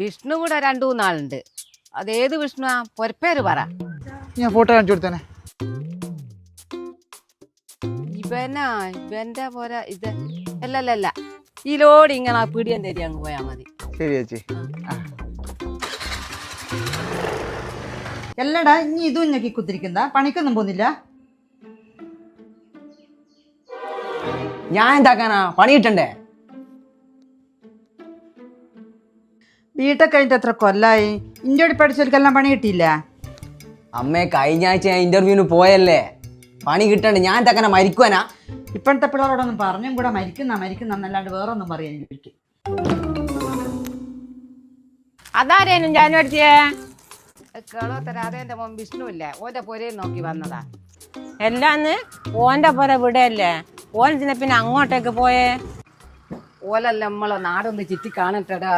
വിഷ്ണു കൂടെ 2-3 ആളുണ്ട്. അതേത് വിഷ്ണുവാ? പൊരപ്പേര് പറ. ഞാൻ ഫോട്ടോ കാണിച്ചു കൊടുത്തേനെ. ഇവന്റെ പോരാ ഇത്. അല്ലല്ല, ഈ ലോഡ് ഇങ്ങനെ പിടിയൻ തരി അങ്ങ് പോയാ മതി. ശരി ചേച്ചി. എല്ലടാ ഇനി ഇതും ഞെക്കി കുത്തിരിക്കുന്ന പണിക്കൊന്നും പോകുന്നില്ല. ഞാൻ എന്താക്കാനാ, പണി കിട്ടണ്ടേ? ബിടെക് കഴിഞ്ഞിട്ട് എത്ര കൊല്ലായി? ഇന്ത്യയോട് പഠിച്ചവർക്കെല്ലാം പണി കിട്ടിയില്ല. അമ്മേ, കഴിഞ്ഞ ആഴ്ച ഞാൻ ഇന്റർവ്യൂവിന് പോയല്ലേ, പണി കിട്ടണ്ടേ? ഞാൻ എന്താക്കാനാ, മരിക്കുവാനാ? ഇപ്പോഴത്തെ പിള്ളേരോടൊന്നും പറഞ്ഞും കൂടെ മരിക്കുന്നല്ലാണ്ട് വേറൊന്നും പറയാൻ എനിക്ക്. അതാരേനും ജാനുവരിച്ചേ കേളോത്തരാതേന്റെ മോൻ വിഷ്ണു ഇല്ലേ, ഓന്റെ പൊരയിൽ നോക്കി വന്നതാ. എല്ലാന്ന് ഓന്റെ പോലെ വിടയല്ലേ, ഓൻ പിന്നെ അങ്ങോട്ടേക്ക് പോയേ? ഓലല്ല നമ്മളെ നാടൊന്ന് ചുറ്റി കാണട്ടടാ.